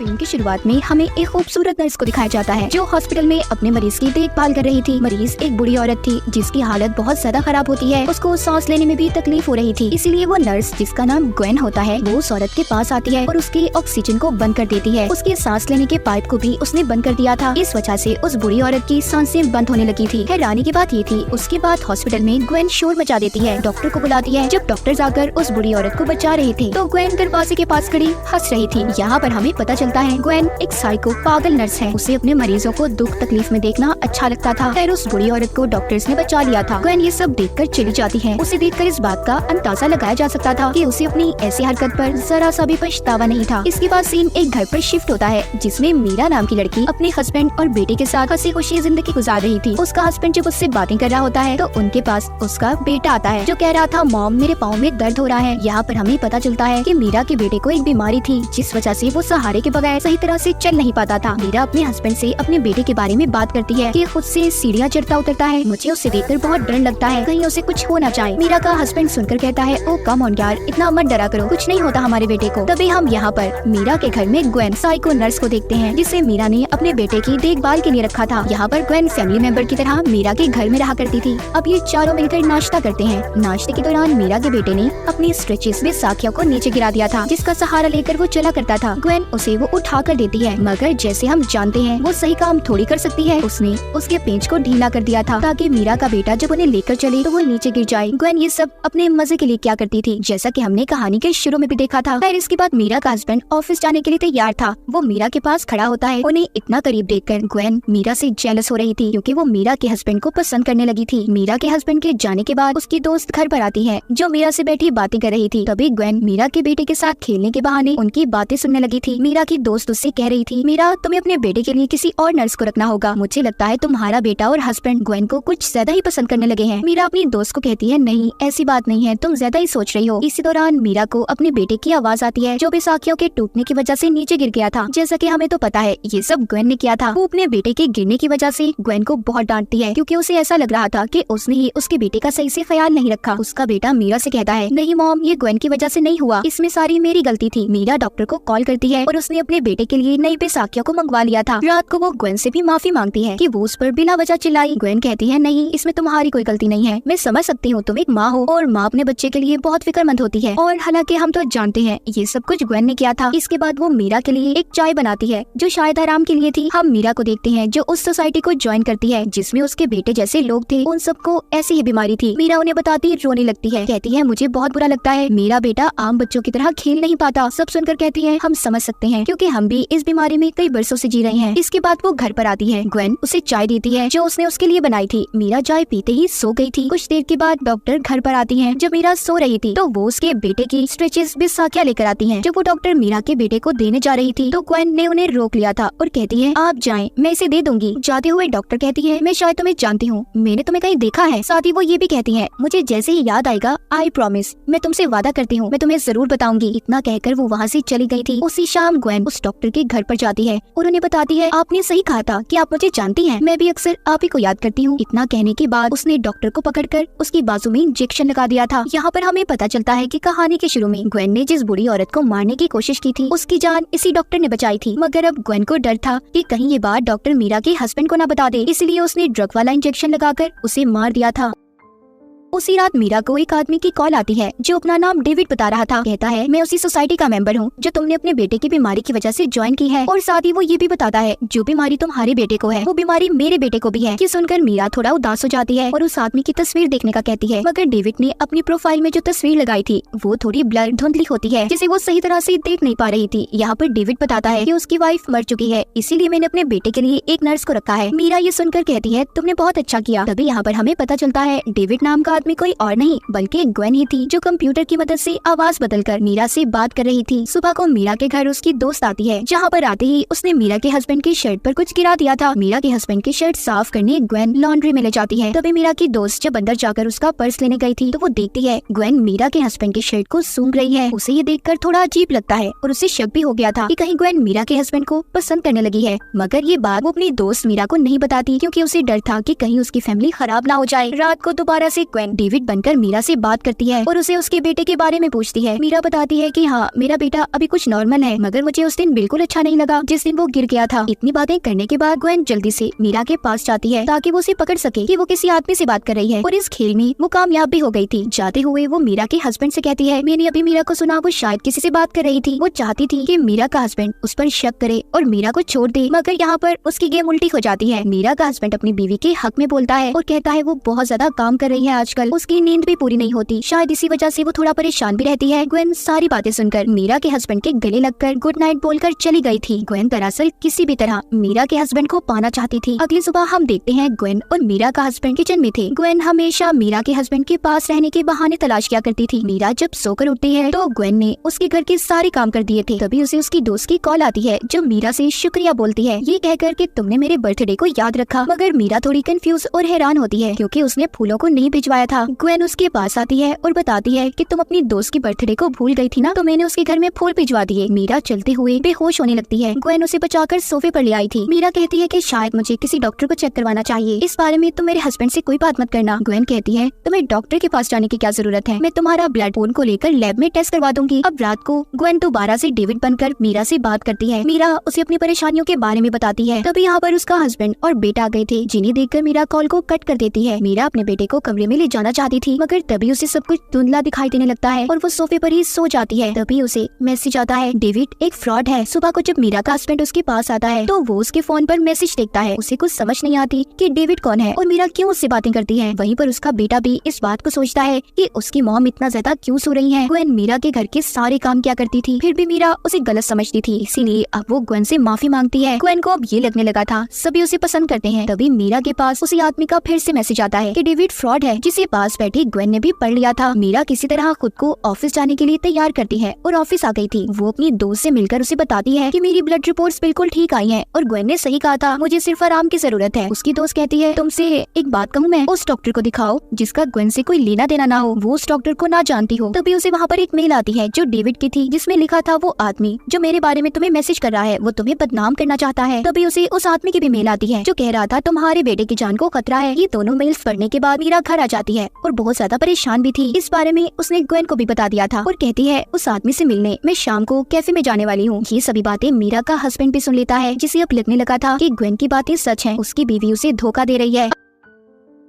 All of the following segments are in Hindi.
फिल्म की शुरुआत में हमें एक खूबसूरत नर्स को दिखाया जाता है जो हॉस्पिटल में अपने मरीज की देखभाल कर रही थी। मरीज एक बूढ़ी औरत थी जिसकी हालत बहुत ज्यादा खराब होती है। उसको सांस लेने में भी तकलीफ हो रही थी, इसीलिए वो नर्स जिसका नाम ग्वेन होता है वो उस औरत के पास आती है और उसके ऑक्सीजन को बंद कर देती है। उसके सांस लेने के पाइप को भी उसने बंद कर दिया था। इस वजह से उस बूढ़ी औरत की सांसें बंद होने लगी थी। हैरानी की बात ये थी, उसके बाद हॉस्पिटल में ग्वेन शोर मचा देती है, डॉक्टर को बुलाती है। जब डॉक्टर जाकर उस बूढ़ी औरत को बचा रहे थे तो ग्वेन दरवाजे के पास खड़ी हंस रही थी। यहाँ पर हमें पता चलता है ग्वेन एक साइको पागल नर्स है। उसे अपने मरीजों को दुख तकलीफ में देखना अच्छा लगता था। फिर उस बूढ़ी औरत को डॉक्टर्स ने बचा लिया था। ग्वेन ये सब देखकर चली जाती है। उसे देखकर इस बात का अंदाजा लगाया जा सकता था कि उसे अपनी ऐसी हरकत पर जरा सा भी पछतावा नहीं था। इसके बाद सीन एक घर पर शिफ्ट होता है जिसमें मीरा नाम की लड़की अपने हस्बैंड और बेटे के साथ हंसी खुशी जिंदगी गुजार रही थी। उसका हस्बैंड जब उससे बातें कर रहा होता है तो उनके पास उसका बेटा आता है जो कह रहा था मॉम मेरे पाँव में दर्द हो रहा है। यहाँ पर हमें पता चलता है कि मीरा के बेटे को एक बीमारी थी जिस वजह से वो सहारे के बगैर सही तरह से चल नहीं पाता था। मीरा अपने हस्बैंड से अपने बेटे के बारे में बात करती है कि खुद से सीढ़ियाँ चढ़ता उतरता है, मुझे उसे देखकर बहुत डर लगता है, कहीं उसे कुछ हो ना जाए। मीरा का हस्बैंड सुनकर कहता है ओ कम ऑन यार, इतना मत डरा करो, कुछ नहीं होता हमारे बेटे को। तभी हम यहाँ पर मीरा के घर में ग्वेन साइको नर्स को देखते हैं जिसे मीरा ने अपने बेटे की देखभाल के लिए रखा था। यहाँ पर ग्वेन फैमिली मेंबर की तरह मीरा के घर में रहा करती थी। अब ये चारों मिलकर नाश्ता करते हैं। नाश्ते के दौरान मीरा के बेटे ने अपनी स्ट्रेचेस में साखिया को नीचे गिरा दिया था जिसका सहारा लेकर वो चला करता था। ग्वेन उसे वो उठा कर देती है, मगर जैसे हम जानते हैं वो सही काम थोड़ी कर सकती है। उसने उसके पेंच को ढीला कर दिया था ताकि मीरा का बेटा जब उन्हें लेकर चले तो वो नीचे गिर जाए। ग्वेन ये सब अपने मजे के लिए क्या करती थी, जैसा कि हमने कहानी के शुरू में भी देखा था। फिर इसके बाद मीरा का हस्बैंड ऑफिस जाने के लिए तैयार था। वो मीरा के पास खड़ा होता है। उन्हें इतना करीब देखकर ग्वेन मीरा से जेलस हो रही थी क्योंकि वो मीरा के हस्बैंड को पसंद करने लगी थी। मीरा के हस्बैंड के जाने के बाद उसकी दोस्त घर पर आती है जो मीरा से बैठी बातें कर रही थी। तभी ग्वेन मीरा के बेटे के साथ खेलने के बहाने उनकी बातें सुनने लगी थी। मीरा की दोस्त उससे कह रही थी मीरा तुम्हें अपने बेटे के लिए किसी और नर्स को रखना होगा, मुझे लगता है तुम्हारा बेटा और हस्बैंड ग्वेन को कुछ ज्यादा ही पसंद करने लगे हैं। मीरा अपनी दोस्त को कहती है नहीं ऐसी बात नहीं है, तुम ज्यादा ही सोच रही हो। इसी दौरान मीरा को अपने बेटे की आवाज आती है जो बैसाखियों के टूटने की वजह से नीचे गिर गया था। जैसा कि हमें तो पता है ये सब ग्वेन ने किया था। वो अपने बेटे के गिरने की वजह से ग्वेन को बहुत डांटती है क्योंकि उसे ऐसा लग रहा था कि उसने ही उसके बेटे का सही से ख्याल नहीं रखा। उसका बेटा मीरा से कहता है नहीं मॉम ये ग्वेन की वजह से नहीं हुआ, इसमें सारी मेरी गलती थी। मीरा डॉक्टर को कॉल करती है और उसने अपने बेटे के लिए नई बैसाखियों को मंगवा लिया था। रात को वो ग्वेन से भी माफी मांगती है कि वो उस पर बिना वजह चिल्लाई। ग्वेन कहती है नहीं इसमें तुम्हारी कोई गलती नहीं है, मैं समझ सकती हूँ तुम एक माँ हो और माँ अपने बच्चे के लिए बहुत फिक्रमंद होती है। और हालांकि हम तो जानते हैं ये सब कुछ ग्वेन ने किया था। इसके बाद वो मीरा के लिए एक चाय बनाती है जो शायद आराम के लिए थी। हम मीरा को देखते हैं जो उस सोसाइटी को ज्वाइन करती है जिसमें उसके बेटे जैसे लोग थे। उन सबको ऐसी ही बीमारी थी। मीरा उन्हें बताती रोने लगती है, कहती है मुझे बहुत बुरा लगता है, मेरा बेटा आम बच्चों की तरह खेल नहीं पाता। सब सुनकर कहती है हम समझ सकते हैं क्योंकि हम भी इस बीमारी में कई बरसों से जी रहे हैं। इसके बाद वो घर पर आती है। ग्वेन उसे चाय देती है जो उसने उसके लिए बनाई थी। मीरा चाय पीते ही सो गई थी। कुछ देर के बाद डॉक्टर घर पर आती है। जब मीरा सो रही थी तो वो उसके बेटे की स्ट्रेचेस बैसाखियां लेकर आती हैं। जब वो डॉक्टर मीरा के बेटे को देने जा रही थी तो ग्वेन ने उन्हें रोक लिया था और कहती है आप जाएं, मैं इसे दे दूंगी। जाते हुए डॉक्टर कहती है मैं शायद तुम्हें जानती हूँ, मैंने तुम्हें कहीं देखा है। साथ ही वो ये भी कहती है मुझे जैसे ही याद आएगा आई प्रॉमिस, मैं तुमसे वादा करती हूँ मैं तुम्हें जरूर बताऊंगी। इतना कहकर वो वहाँ से चली गई थी। उसी शाम ग्वेन उस डॉक्टर के घर पर जाती है और उन्हें बताती है आपने सही कहा था कि आप मुझे जानती हैं, मैं भी अक्सर आप ही को याद करती हूँ। इतना कहने के बाद उसने डॉक्टर को पकड़कर उसकी बाजू में इंजेक्शन लगा दिया था। यहाँ पर हमें पता चलता है कि कहानी के शुरू में ग्वेन ने जिस बूढ़ी औरत को मारने की कोशिश की थी उसकी जान इसी डॉक्टर ने बचाई थी। मगर अब ग्वेन को डर था कि कहीं ये बात डॉक्टर मीरा के हस्बैंड को न बता दे, इसलिए उसने ड्रग वाला इंजेक्शन लगाकर उसे मार दिया था। उसी रात मीरा को एक आदमी की कॉल आती है जो अपना नाम डेविड बता रहा था। कहता है मैं उसी सोसाइटी का मेंबर हूँ जो तुमने अपने बेटे की बीमारी की वजह से ज्वाइन की है। और साथ ही वो ये भी बताता है जो बीमारी तुम्हारे बेटे को है वो बीमारी मेरे बेटे को भी है। ये सुनकर मीरा थोड़ा उदास हो जाती है और उस आदमी की तस्वीर देखने का कहती है। मगर डेविड ने अपनी प्रोफाइल में जो तस्वीर लगाई थी वो थोड़ी ब्लर धुंधली होती है जिसे वो सही तरह से देख नहीं पा रही थी। यहाँ पर डेविड बताता है कि उसकी वाइफ मर चुकी है, इसीलिए मैंने अपने बेटे के लिए एक नर्स को रखा है। मीरा ये सुनकर कहती है तुमने बहुत अच्छा किया। तभी यहाँ पर हमें पता चलता है डेविड नाम का आदमी कोई और नहीं बल्कि ग्वेन ही थी जो कंप्यूटर की मदद से आवाज बदलकर मीरा से बात कर रही थी। सुबह को मीरा के घर उसकी दोस्त आती है जहाँ पर आते ही उसने मीरा के हस्बैंड की शर्ट पर कुछ गिरा दिया था। मीरा के हस्बैंड की शर्ट साफ करने ग्वेन लॉन्ड्री में ले जाती है। तभी मीरा की दोस्त जब अंदर जाकर उसका पर्स लेने गई थी तो वो देखती है ग्वेन मीरा के हस्बैंड की शर्ट को सूंघ रही है। उसे ये देखकर थोड़ा अजीब लगता है और उसे शक भी हो गया था कि कहीं ग्वेन मीरा के हस्बैंड को पसंद करने लगी है। मगर ये बात वो अपनी दोस्त मीरा को नहीं बताती क्योंकि उसे डर था कि कहीं उसकी फैमिली खराब ना हो जाए। रात को दोबारा से ग्वेन गवेन डेविड बनकर मीरा से बात करती है और उसे उसके बेटे के बारे में पूछती है। मीरा बताती है कि हाँ, मेरा बेटा अभी कुछ नॉर्मल है, मगर मुझे उस दिन बिल्कुल अच्छा नहीं लगा जिस दिन वो गिर गया था। इतनी बातें करने के बाद गवेन जल्दी से मीरा के पास जाती है ताकि वो उसे पकड़ सके कि वो किसी आदमी से बात कर रही है, और इस खेल में वो कामयाब भी हो गई थी। जाते हुए वो मीरा के हस्बैंड से कहती है, मैंने अभी मीरा को सुना वो शायद किसी से बात कर रही थी। वो चाहती थी कि मीरा का हस्बैंड उस पर शक करे और मीरा को छोड़ दे, मगर यहाँ पर उसकी गेम उल्टी हो जाती है। मीरा का हस्बैंड अपनी बीवी के हक में बोलता है और कहता है वो बहुत ज्यादा काम कर रही है आजकल, उसकी नींद भी पूरी नहीं होती, शायद इसी वजह से वो थोड़ा परेशान भी रहती है। गवेन सारी बातें सुनकर मीरा के हस्बैंड के गले लगकर गुड नाइट बोलकर चली गई थी। गवेन दरअसल किसी भी तरह मीरा के हस्बैंड को पाना चाहती थी। अगली सुबह हम देखते हैं गवेन और मीरा का हस्बैंड किचन में थे। गवेन हमेशा मीरा के हस्बैंड के पास रहने के बहाने तलाश किया करती थी। मीरा जब सोकर उठती है तो गवेन ने उसके घर के सारे काम कर दिए थे। तभी उसे उसकी दोस्त की कॉल आती है जो मीरा से शुक्रिया बोलती है, ये कहकर कि तुमने मेरे बर्थडे को याद रखा। मगर मीरा थोड़ी कंफ्यूज और हैरान होती है क्योंकि उसने फूलों को नहीं भिजवाया था। गवेन उसके पास आती है और बताती है कि तुम अपनी दोस्त की बर्थडे को भूल गई थी ना, तो मैंने उसके घर में फूल भिजवा दिए। मीरा चलते हुए बेहोश होने लगती है। गवेन उसे बचाकर सोफे पर ले आई थी। मीरा कहती है कि शायद मुझे किसी डॉक्टर को चेक करवाना चाहिए, इस बारे में तुम मेरे हस्बैंड से कोई बात मत करना। गवेन कहती है, तुम्हें डॉक्टर के पास जाने की क्या जरूरत है, मैं तुम्हारा ब्लड खून को लेकर लैब में टेस्ट करवा दूंगी। अब रात को गवेन दोबारा से डेविड बनकर मीरा से बात करती है। मीरा उसे अपनी परेशानियों के बारे में बताती है। तभी यहाँ पर उसका हस्बैंड और बेटा आ गए थे, जिन्हें देखकर मीरा कॉल को कट कर देती है। मीरा अपने बेटे को कमरे में ले जाना चाहती थी, मगर तभी उसे सब कुछ धुंधला दिखाई देने लगता है और वो सोफे पर ही सो जाती है। तभी उसे मैसेज आता है, डेविड एक फ्रॉड है। सुबह को जब मीरा का हस्बैंड उसके पास आता है तो वो उसके फोन पर मैसेज देखता है। उसे कुछ समझ नहीं आती कि डेविड कौन है और मीरा क्यों उससे बातें करती है। वहीं पर उसका बेटा भी इस बात को सोचता है कि उसकी मॉम इतना ज्यादा क्यों सो रही है। गवेन मीरा के घर के सारे काम किया करती थी, फिर भी मीरा उसे गलत समझती थी, इसीलिए अब वो गवेन से माफी मांगती है। गवेन को अब ये लगने लगा था सभी उसे पसंद करते हैं। तभी मीरा के पास उसी आदमी का फिर से मैसेज आता है कि डेविड फ्रॉड है, जिसे पास बैठी गवेन ने भी पढ़ लिया था। मीरा किसी तरह खुद को ऑफिस जाने के लिए तैयार करती है और ऑफिस आ गई थी। वो अपनी दोस्त से मिलकर उसे बताती है कि मेरी ब्लड रिपोर्ट्स बिल्कुल ठीक आई हैं और गवेन ने सही कहा था, मुझे सिर्फ आराम की जरूरत है। उसकी दोस्त कहती है, तुमसे एक बात कहूँ मैं, उस डॉक्टर को दिखाओ जिसका गवेन से कोई लेना देना ना हो, वो उस डॉक्टर को ना जानती हो। तभी उसे वहाँ पर एक मेल आती है जो डेविड की थी, जिसमें लिखा था, वो आदमी जो मेरे बारे में तुम्हें मैसेज कर रहा है वो तुम्हें बदनाम करना चाहता है। तभी उसे उस आदमी की भी मेल आती है जो कह रहा था तुम्हारे बेटे की जान को खतरा है। ये दोनों मेल्स पढ़ने के बाद मीरा घर आ जाती है और बहुत ज्यादा परेशान भी थी। इस बारे में उसने गवेन को भी बता दिया था और कहती है, उस आदमी से मिलने मैं शाम को कैफे में जाने वाली हूँ। ये सभी बातें मीरा का हस्बैंड भी सुन लेता है, जिसे अब लगने लगा था कि गवेन की बातें सच हैं, उसकी बीवी उसे धोखा दे रही है।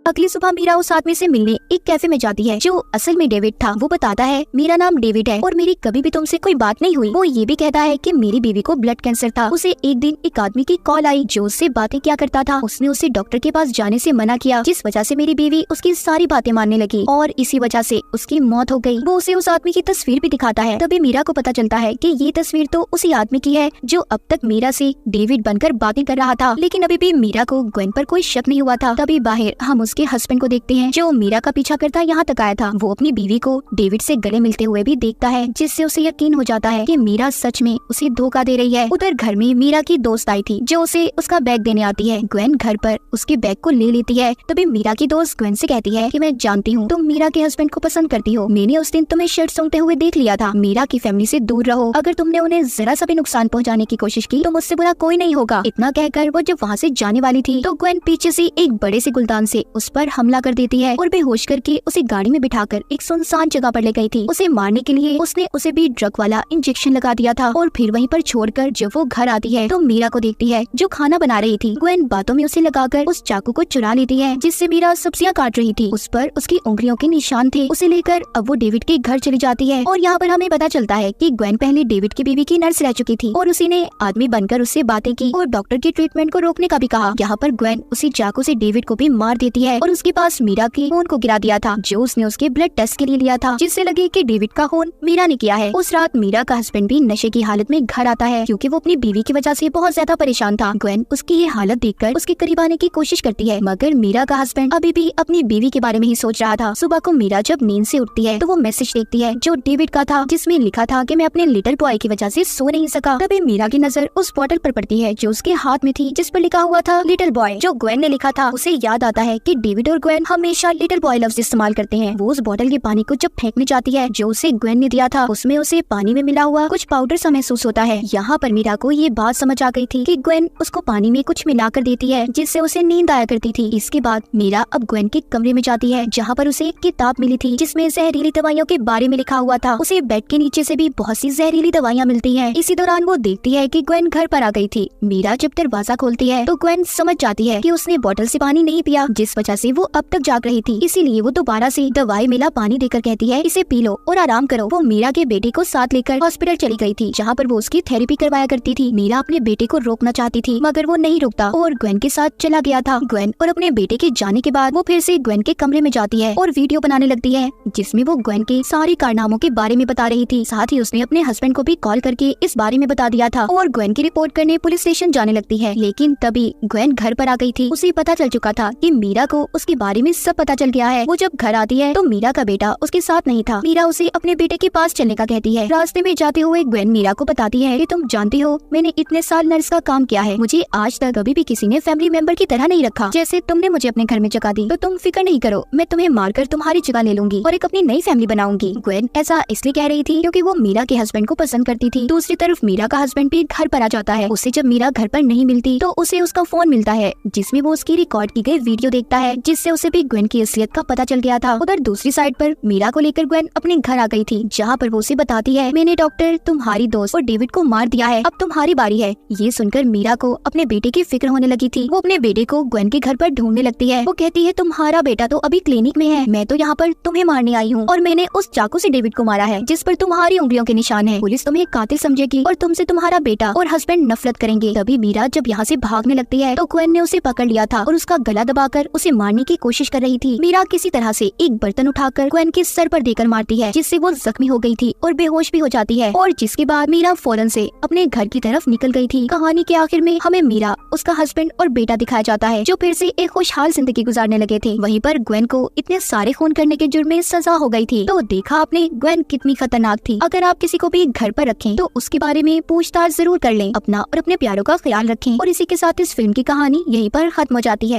अगली सुबह मीरा उस आदमी से मिलने एक कैफे में जाती है जो असल में डेविड था। वो बताता है, मेरा नाम डेविड है और मेरी कभी भी तुमसे कोई बात नहीं हुई। वो ये भी कहता है कि मेरी बीवी को ब्लड कैंसर था। उसे एक दिन एक आदमी की कॉल आई जो उससे बातें क्या करता था। उसने उसे डॉक्टर के पास जाने से मना किया, जिस वजह से मेरी बीवी उसकी सारी बातें मानने लगी और इसी वजह से उसकी मौत हो गई। वो उसे उस आदमी की तस्वीर भी दिखाता है। तभी मीरा को पता चलता है कि ये तस्वीर तो उसी आदमी की है जो अब तक मीरा से डेविड बनकर बातें कर रहा था। लेकिन अभी भी मीरा को गवेन पर कोई शक नहीं हुआ था। तभी बाहर हम उसके हस्बैंड को देखते हैं जो मीरा का पीछा करता यहाँ तक आया था। वो अपनी बीवी को डेविड से गले मिलते हुए भी देखता है, जिससे उसे यकीन हो जाता है कि मीरा सच में उसे धोखा दे रही है। उधर घर में मीरा की दोस्त आई थी जो उसे उसका बैग देने आती है। गवेन घर पर उसके बैग को ले लेती है। तभी मीरा की दोस्त गवेन से कहती है कि मैं जानती हूँ तुम मीरा के हस्बैंड को पसंद करती हो, मैंने उस दिन तुम्हें शर्ट सूंघते हुए देख लिया था। मीरा की फैमिली से दूर रहो, अगर तुमने उन्हें जरा सा भी नुकसान पहुँचाने की कोशिश की तो मुझसे बुरा कोई नहीं होगा। इतना कहकर वो जब वहाँ से जाने वाली थी तो गवेन पीछे से एक बड़े से गुलदान से उस पर हमला कर देती है और बेहोश करके उसे गाड़ी में बिठाकर एक सुनसान जगह पर ले गई थी। उसे मारने के लिए उसने उसे भी ड्रग वाला इंजेक्शन लगा दिया था और फिर वहीं पर छोड़कर जब वो घर आती है तो मीरा को देखती है जो खाना बना रही थी। गवेन बातों में उसे लगाकर उस चाकू को चुरा लेती है जिससे मीरा सब्जियां काट रही थी। उस पर उसकी उंगलियों के निशान थे। उसे लेकर अब वो डेविड के घर चली जाती है और यहाँ पर हमें पता चलता है कि गवेन पहले डेविड की बीवी की नर्स रह चुकी थी और उसी ने आदमी बनकर उससे बातें की और डॉक्टर के ट्रीटमेंट को रोकने का भी कहा। यहाँ पर गवेन उसी चाकू से डेविड को भी मार देती है और उसके पास मीरा की खून को गिरा दिया था जो उसने उसके ब्लड टेस्ट के लिए लिया था, जिससे लगे कि डेविड का खून मीरा ने किया है। उस रात मीरा का हस्बैंड भी नशे की हालत में घर आता है क्योंकि वो अपनी बीवी की वजह से बहुत ज्यादा परेशान था। गवेन उसकी ये हालत देखकर उसके करीब आने की कोशिश करती है, मगर मीरा का हस्बैंड अभी भी अपनी बीवी के बारे में ही सोच रहा था। सुबह को मीरा जब नींद से उठती है तो वो मैसेज देखती है जो डेविड का था, जिसमें लिखा था कि मैं अपने लिटिल बॉय की वजह से सो नहीं सका। तभी मीरा की नजर उस बॉटल पर पड़ती है जो उसके हाथ में थी, जिस पर लिखा हुआ था लिटिल बॉय। जो गवेन ने लिखा था उसे याद आता है कि डेविड और ग्वेन हमेशा लिटिल बॉय लव्स इस्तेमाल करते हैं। वो उस बोतल के पानी को जब फेंकने जाती है जो उसे ग्वेन ने दिया था, उसमें उसे पानी में मिला हुआ कुछ पाउडर सा महसूस होता है। यहाँ पर मीरा को ये बात समझ आ गई थी कि ग्वेन उसको पानी में कुछ मिला कर देती है जिससे उसे नींद आया करती थी। इसके बाद मीरा अब ग्वेन के कमरे में जाती है जहाँ पर उसे एक किताब मिली थी जिसमें जहरीली दवाइयों के बारे में लिखा हुआ था। उसे बेड के नीचे से भी बहुत सी जहरीली दवाइयाँ मिलती है। इसी दौरान वो देखती है कि ग्वेन घर पर आ गई थी। मीरा जब दरवाजा खोलती है तो ग्वेन समझ जाती है कि उसने बोतल से पानी नहीं पिया, जिस वजह से वो अब तक जाग रही थी। इसीलिए वो दोबारा से दवाई मिला पानी देकर कहती है इसे पी लो और आराम करो। वो मीरा के बेटे को साथ लेकर हॉस्पिटल चली गई थी जहाँ पर वो उसकी थेरेपी करवाया करती थी। मीरा अपने बेटे को रोकना चाहती थी मगर वो नहीं रुकता और ग्वेन के साथ चला गया था। ग्वेन और अपने बेटे के जाने के बाद वो फिर से ग्वेन के कमरे में जाती है और वीडियो बनाने लगती है जिसमें वो ग्वेन के सारे कारनामों के बारे में बता रही थी। साथ ही उसने अपने हस्बैंड को भी कॉल करके इस बारे में बता दिया था और ग्वेन की रिपोर्ट करने पुलिस स्टेशन जाने लगती है। लेकिन तभी ग्वेन घर पर आ गई थी। उसे पता चल चुका था कि मीरा को उसके बारे में सब पता चल गया है। वो जब घर आती है तो मीरा का बेटा उसके साथ नहीं था। मीरा उसे अपने बेटे के पास चलने का कहती है। रास्ते में जाते हुए ग्वेन मीरा को बताती है कि तुम जानती हो मैंने इतने साल नर्स का काम किया है, मुझे आज तक कभी भी किसी ने फैमिली मेंबर की तरह नहीं रखा। जैसे तुमने मुझे अपने घर में जगह दी तो तुम फिक्र नहीं करो, मैं तुम्हें मारकर तुम्हारी जगह ले लूंगी और एक अपनी नई फैमिली बनाऊंगी। ग्वेन ऐसा इसलिए कह रही थी क्योंकि वो मीरा के हस्बैंड को पसंद करती थी। दूसरी तरफ मीरा का हस्बैंड भी घर पर आ जाता है। उसे जब मीरा घर पर नहीं मिलती तो उसे उसका फोन मिलता है जिसमें वो उसकी रिकॉर्ड की गई वीडियो देखता है जिससे उसे भी ग्वेन की असलियत का पता चल गया था। उधर दूसरी साइड पर मीरा को लेकर ग्वेन अपने घर आ गई थी जहाँ पर वो उसे बताती है मैंने डॉक्टर तुम्हारी दोस्त और डेविड को मार दिया है, अब तुम्हारी बारी है। ये सुनकर मीरा को अपने बेटे की फिक्र होने लगी थी। वो अपने बेटे को ग्वेन के घर पर ढूंढने लगती है। वो कहती है तुम्हारा बेटा तो अभी क्लिनिक में है, मैं तो यहाँ पर तुम्हें मारने आई हूँ और मैंने उस चाकू से डेविड को मारा है जिस पर तुम्हारी उंगलियों के निशान है। पुलिस तुम्हें कातिल समझेगी और तुमसे तुम्हारा बेटा और हस्बैंड नफरत करेंगे। तभी मीरा जब यहाँ से भागने लगती है तो ग्वेन ने उसे पकड़ लिया था और उसका गला दबाकर उसे मारने की कोशिश कर रही थी। मीरा किसी तरह से एक बर्तन उठाकर ग्वेन के सर पर देकर मारती है जिससे वो जख्मी हो गई थी और बेहोश भी हो जाती है और जिसके बाद मीरा फौरन से अपने घर की तरफ निकल गई थी। कहानी के आखिर में हमें मीरा, उसका हस्बैंड और बेटा दिखाया जाता है जो फिर से एक खुशहाल जिंदगी गुजारने लगे थे। वहीं पर ग्वेन को इतने सारे खून करने के जुर्म में सजा हो गई थी। तो देखा आपने ग्वेन कितनी खतरनाक थी। अगर आप किसी को भी घर पर रखें तो उसके बारे में पूछताछ जरूर कर लें। अपना और अपने प्यारों का ख्याल रखें। और इसी के साथ इस फिल्म की कहानी यहीं पर खत्म हो जाती है।